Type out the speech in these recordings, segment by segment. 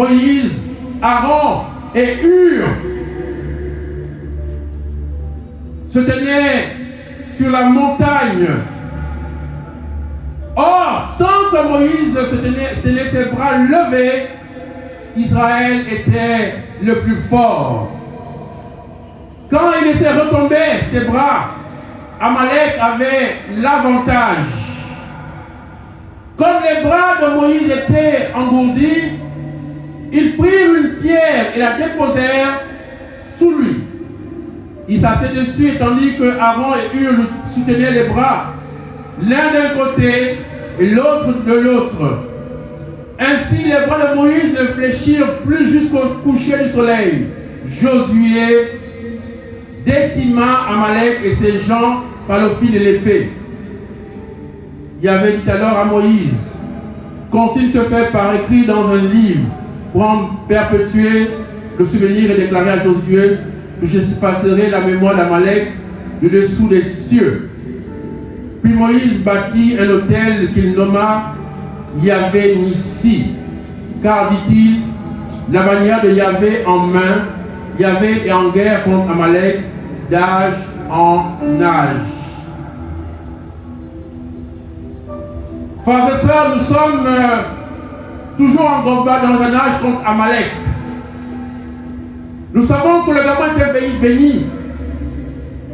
Moïse, Aaron et Hur se tenaient sur la montagne. Or, tant que Moïse tenait ses bras levés, Israël était le plus fort. Quand il laissait retomber ses bras, Amalek avait l'avantage. Comme les bras de Moïse étaient engourdis, ils prirent une pierre et la déposèrent sous lui. Il s'assait dessus, tandis que Aaron et Hur lui soutenaient les bras, l'un d'un côté et l'autre de l'autre. Ainsi, les bras de Moïse ne fléchirent plus jusqu'au coucher du soleil. Josué décima Amalek et ses gens par le fil de l'épée. Yahvé dit alors à Moïse, consigne se fait par écrit dans un livre pour en perpétuer le souvenir et déclarer à Josué que j'effacerai la mémoire d'Amalek de dessous des cieux. Puis Moïse bâtit un autel qu'il nomma Yahvé Nissi, car dit-il, la manière de Yahvé en main, Yahvé est en guerre contre Amalek d'âge en âge. Frères et sœurs, nous sommes toujours en combat dans un âge contre Amalek. Nous savons que le Gabon est un pays béni.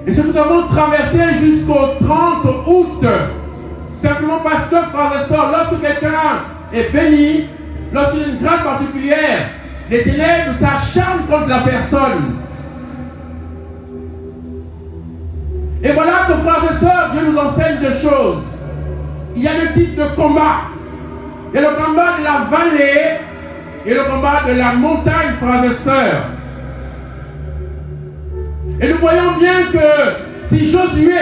Et ce que nous avons traversé jusqu'au 30 août, simplement parce que, frères et sœurs, lorsque quelqu'un est béni, lorsqu'il a une grâce particulière, les ténèbres s'acharnent contre la personne. Et voilà que, frères et sœurs, Dieu nous enseigne deux choses. Il y a deux types de combats. Il y a le combat de la vallée et le combat de la montagne, frères et sœurs. Et nous voyons bien que si Josué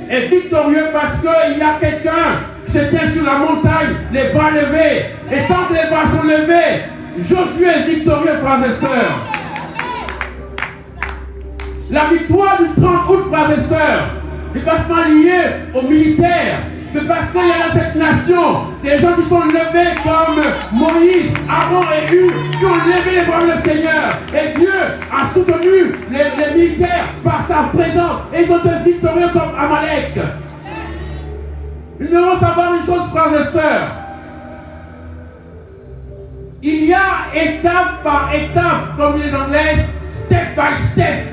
est victorieux parce qu'il y a quelqu'un qui se tient sur la montagne, les bras levés, et tant que les bras sont levés, Josué est victorieux, frères et sœurs. La victoire du 30 août, frères et sœurs, n'est pas seulement liée aux militaires, mais parce qu'il y a dans cette nation des gens qui sont levés comme Moïse, Aaron et Hur, qui ont levé les bras du Seigneur. Et Dieu a soutenu les militaires par sa présence. Et ils ont été victorieux comme Amalek. Nous devons savoir une chose, frères et sœurs. Il y a étape par étape, comme les Anglais, step by step.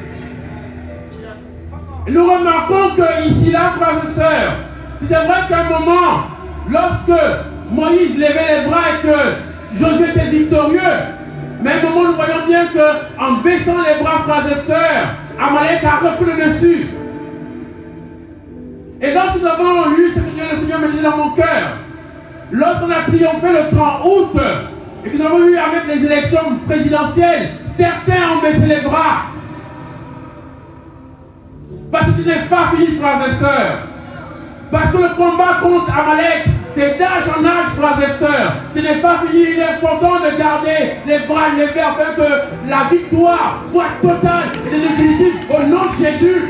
Et nous remarquons que ici, là, frères et sœurs, si c'est vrai qu'à un moment, lorsque Moïse levait les bras et que Josué était victorieux, mais à un moment, nous voyons bien qu'en baissant les bras, frères et sœurs, Amalek a repris le dessus. Et lorsque nous avons lu ce que le Seigneur me dit dans mon cœur, lorsqu'on a triomphé le 30 août, et que nous avons eu avec les élections présidentielles, certains ont baissé les bras. Parce que ce n'est pas fini, frères et sœurs. Parce que le combat contre Amalek, c'est d'âge en âge, frères et sœurs. Ce n'est pas fini. Il est important de garder les bras levés afin que la victoire soit totale et définitive au nom de Jésus.